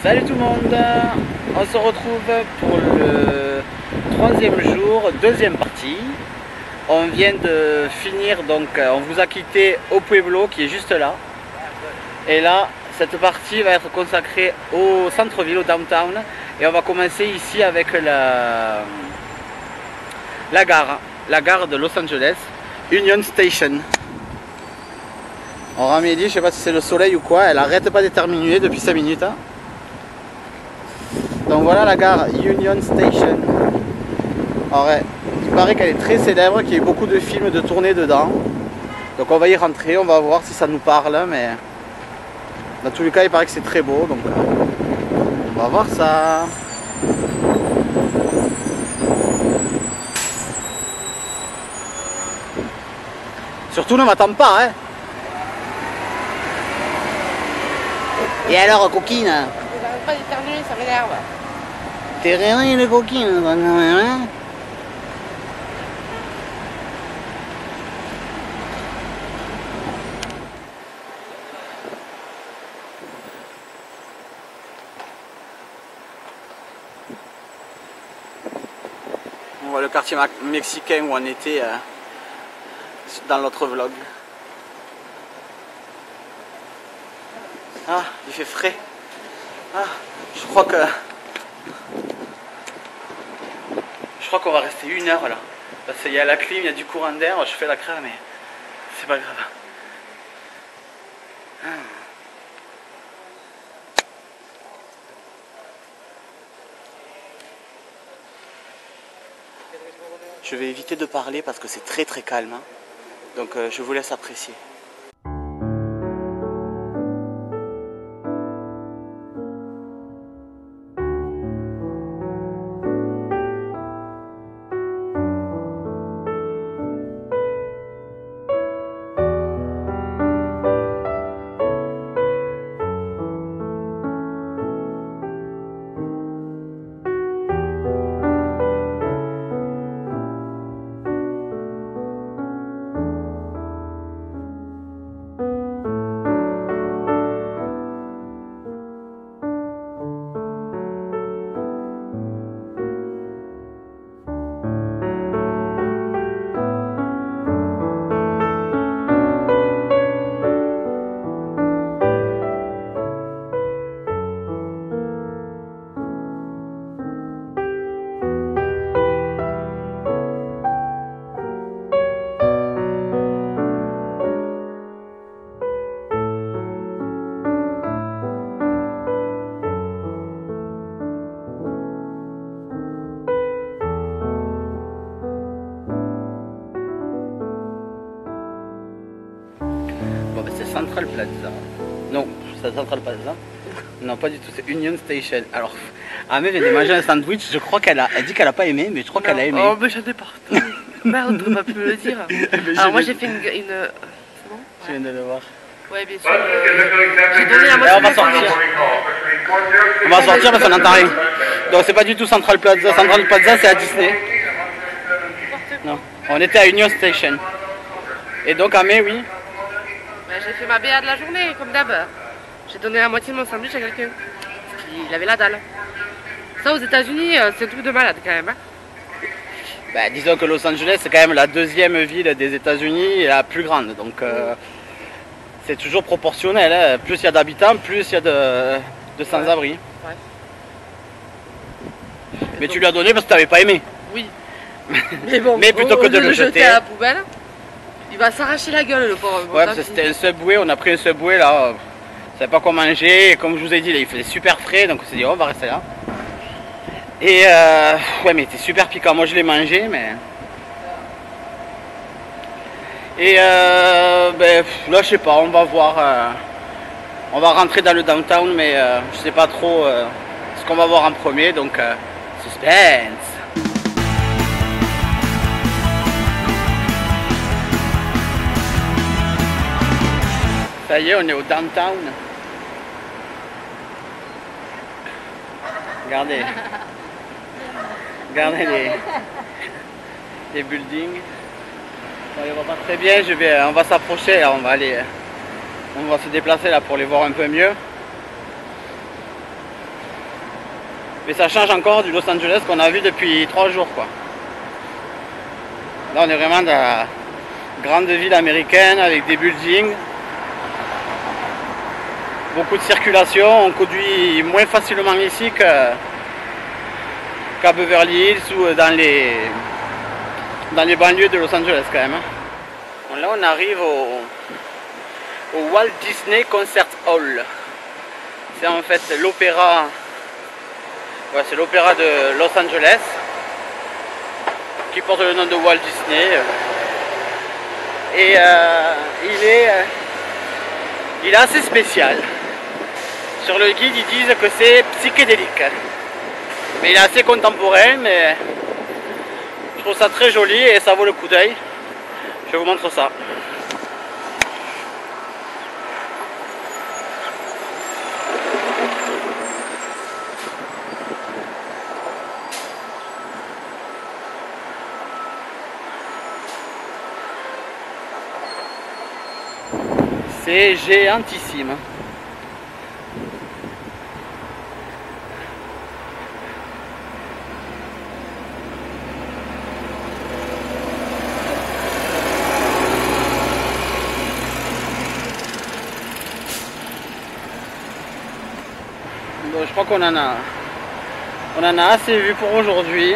Salut tout le monde, on se retrouve pour le troisième jour, deuxième partie. On vient de finir, donc on vous a quitté au Pueblo qui est juste là. Et là, cette partie va être consacrée au centre-ville, au downtown. Et on va commencer ici avec la gare de Los Angeles, Union Station. On midi, je sais pas si c'est le soleil ou quoi, elle arrête pas d'éternuer depuis 5 minutes. Hein. Donc voilà la gare Union Station. Alors, il paraît qu'elle est très célèbre, qu'il y a eu beaucoup de films de tournée dedans. Donc on va y rentrer, on va voir si ça nous parle, mais dans tous les cas il paraît que c'est très beau, donc on va voir ça. Surtout ne m'attends pas, hein. Et alors, coquine? J'arrête pas d'éternuer, ça m'énerve. T'es rien les coquines, quand même, hein? On voit le quartier mexicain où on était dans l'autre vlog. Ah, il fait frais. Ah, je crois qu'on va rester 1 heure là. Parce qu'il y a la clim, il y a du courant d'air, je fais la crème mais c'est pas grave. Ah. Je vais éviter de parler parce que c'est très calme. Hein. Donc je vous laisse apprécier. Central Plaza. Non, c'est Central Plaza. Non, pas du tout, c'est Union Station. Alors, Amé vient de manger un sandwich, je crois qu'elle dit qu'elle a pas aimé, mais je crois qu'elle a aimé. Oh, mais j'en ai partout. Merde, on va plus me le dire. Alors, moi j'ai fait une. C'est bon? Je viens de le voir. Ouais, bien sûr. J'ai donné la moitié. On va sortir. On va sortir parce qu'on n'entend rien. Donc, c'est pas du tout Central Plaza. Central Plaza, c'est à Disney. Non, on était à Union Station. Et donc, Amé, oui. J'ai fait ma BA de la journée, comme d'hab. J'ai donné la moitié de mon sandwich à quelqu'un. Parce qu'il avait la dalle. Ça, aux États-Unis, c'est un truc de malade quand même. Hein. Bah, disons que Los Angeles, c'est quand même la deuxième ville des États-Unis et la plus grande. Donc, c'est toujours proportionnel. Hein. Plus il y a d'habitants, plus il y a de sans-abri. Ouais. Mais donc, tu lui as donné parce que tu n'avais pas aimé. Oui. Mais bon, mais plutôt que de le jeter à la poubelle. Il va s'arracher la gueule le pauvre. Ouais, parce que c'était un Subway, on a pris un Subway là, on savait pas quoi manger, et comme je vous ai dit, là, il faisait super frais, donc on s'est dit, oh, on va rester là. Et ouais, mais c'était super piquant, moi je l'ai mangé, mais... Et ben, là, je sais pas, on va voir, on va rentrer dans le downtown, mais je sais pas trop ce qu'on va voir en premier, donc suspense. Ça y est, on est au downtown. Regardez. Regardez les buildings. Bon, il va pas très bien, on va s'approcher, on va se déplacer là pour les voir un peu mieux. Mais ça change encore du Los Angeles qu'on a vu depuis 3 jours quoi. Là on est vraiment dans la grande ville américaine avec des buildings. Beaucoup de circulation, on conduit moins facilement ici qu'à Beverly Hills ou dans les banlieues de Los Angeles quand même. Bon, là on arrive au Walt Disney Concert Hall. C'est en fait l'opéra, ouais, c'est l'opéra de Los Angeles qui porte le nom de Walt Disney. Et il est assez spécial. Sur le guide ils disent que c'est psychédélique. Mais il est assez contemporain, mais je trouve ça très joli et ça vaut le coup d'œil. Je vous montre ça. C'est géantissime. Bon, je crois qu'on en a assez vu pour aujourd'hui.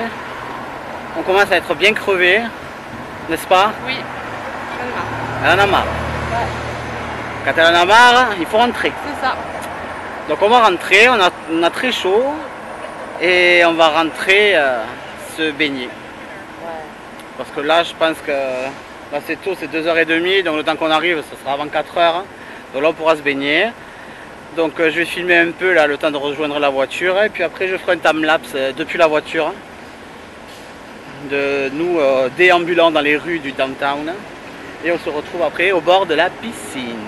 On commence à être bien crevé, n'est-ce pas? Oui, Elle en a marre. ouais. Quand elle en a marre, il faut rentrer. C'est ça. Donc on va rentrer, on a très chaud et on va rentrer se baigner. Ouais. Parce que là je pense que là c'est tôt, c'est 2h30, donc le temps qu'on arrive ce sera avant 4h. Donc là on pourra se baigner. Donc je vais filmer un peu là le temps de rejoindre la voiture et puis après je ferai un timelapse depuis la voiture de nous déambulant dans les rues du downtown et on se retrouve après au bord de la piscine.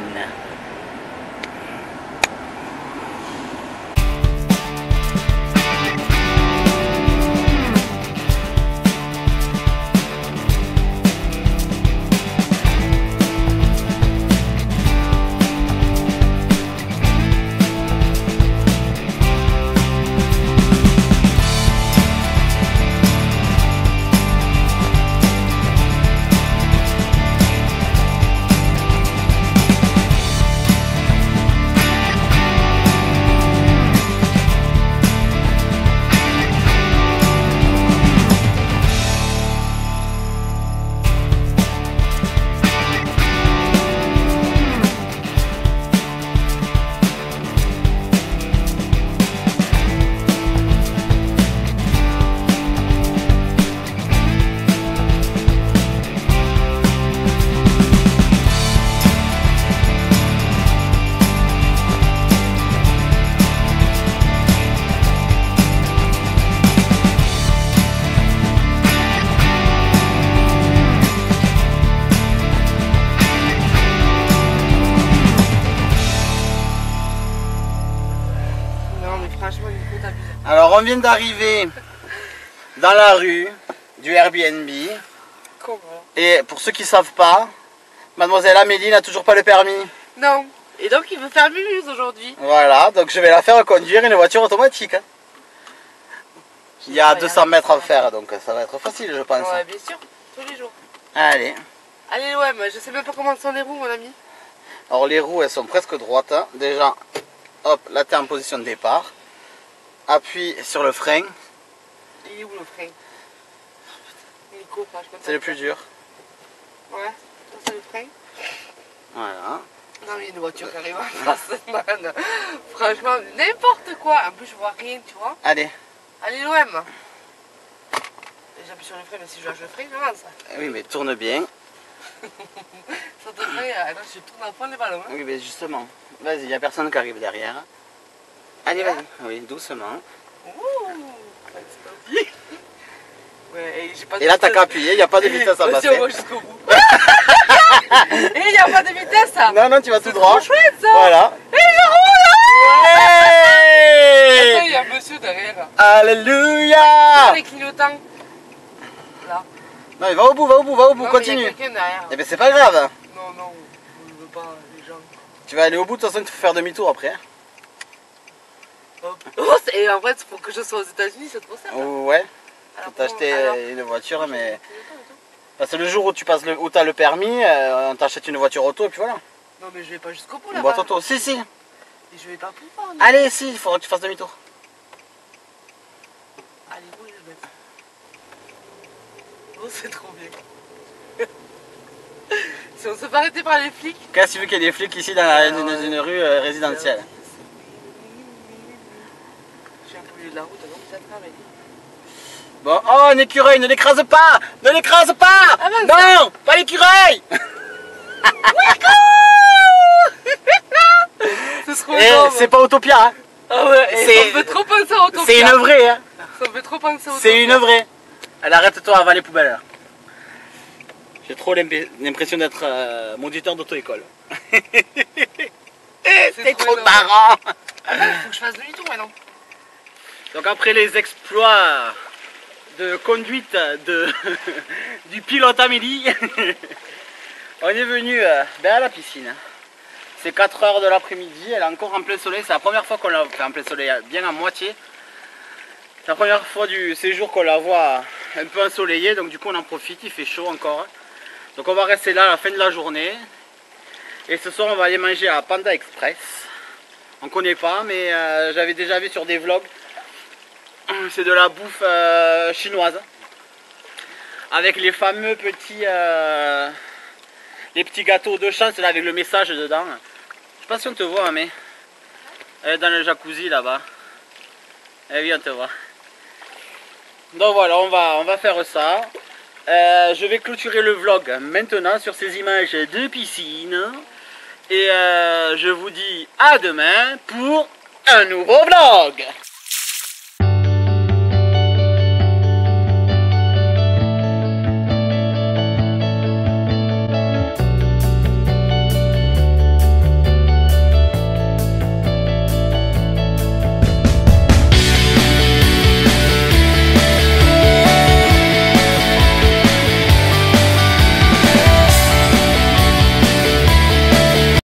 Alors on vient d'arriver dans la rue du Airbnb. Comment? Et pour ceux qui ne savent pas, mademoiselle Amélie n'a toujours pas le permis. Non. Et donc il veut faire mumuse aujourd'hui. Voilà, donc je vais la faire conduire une voiture automatique. Il y a 200 mètres à faire, donc ça va être facile je pense. Ouais, bien sûr, tous les jours. Allez. Allez l'OM, je sais même pas comment sont les roues mon ami. Alors les roues elles sont presque droites. Déjà, hop, là tu es en position de départ. Appuie sur le frein. Il est où le frein? Hélico, je c'est le plus dur. Ouais, ça c'est le frein. Voilà. Non mais il y a une voiture qui arrive en face, man. Franchement, n'importe quoi. En plus je vois rien, tu vois. Allez. Allez l'OM. J'appuie sur le frein, mais si je lâche le frein, comment ça? Oui mais tourne bien. Ça te fait... Alors je tourne à fond les ballons. Hein. Oui mais justement. Vas-y, il n'y a personne qui arrive derrière. Allez, vas-y. Oui, doucement. Ouh, ouais, et là, t'as qu'à appuyer, il n'y a pas de vitesse à passer. Vas-y, on va jusqu'au bout. Et il n'y a pas de vitesse ça. Non, non, tu vas tout droit. C'est trop chouette ça. Voilà. Et je roule. Ouais. Attends, il y a un monsieur derrière. Alléluia. Les clignotants. Là. Non, mais va au bout, va au bout, va au bout, Non, continue. Il y a quelqu'un derrière. Eh ben, c'est pas grave. Non, non, on ne veut pas les gens. Tu vas aller au bout, de toute façon, il faut faire demi-tour après. Et en vrai, pour que je sois aux États-Unis, c'est trop simple. Ouais, faut t'acheter une voiture, mais. Parce que le jour où tu passes où t'as le permis, on t'achète une voiture auto et puis voilà. Non, mais je vais pas jusqu'au bout Une là. boîte auto, si. Et je vais pas pouvoir. Allez, si, il faudra que tu fasses demi-tour. Allez, où je vais. Oh, c'est trop bien. Si on se fait arrêter par les flics. Qu'est-ce que tu veux qu'il y ait des flics ici dans, dans une rue résidentielle? J'ai un peu au milieu de la route, donc ça travaille. Bon, oh, un écureuil, ne l'écrase pas! Ne l'écrase pas! Ah ben, non! Pas l'écureuil! C'est pas Autopia, hein? Ah ouais, ça me fait trop penser à Autopia. C'est une vraie, hein? Ça me fait trop penser à Autopia. C'est une vraie. Elle arrête-toi avant les poubelles. J'ai trop l'impression d'être moniteur d'auto-école. C'est trop marrant! Faut que je fasse demi-tour maintenant. Donc après les exploits de conduite du pilote Amélie, on est venu à la piscine. C'est 4 h de l'après-midi, elle est encore en plein soleil. C'est la première fois qu'on la voit en plein soleil, bien à moitié. C'est la première fois du séjour qu'on la voit un peu ensoleillée, donc du coup on en profite, il fait chaud encore. Donc on va rester là à la fin de la journée. Et ce soir on va aller manger à Panda Express. On connaît pas, mais j'avais déjà vu sur des vlogs. C'est de la bouffe chinoise. Avec les fameux petits les petits gâteaux de chance là avec le message dedans. Je sais pas si on te voit, mais elle est dans le jacuzzi là-bas. Eh oui, on te voit. Donc voilà, on va faire ça. Je vais clôturer le vlog maintenant sur ces images de piscine. Et je vous dis à demain pour un nouveau vlog.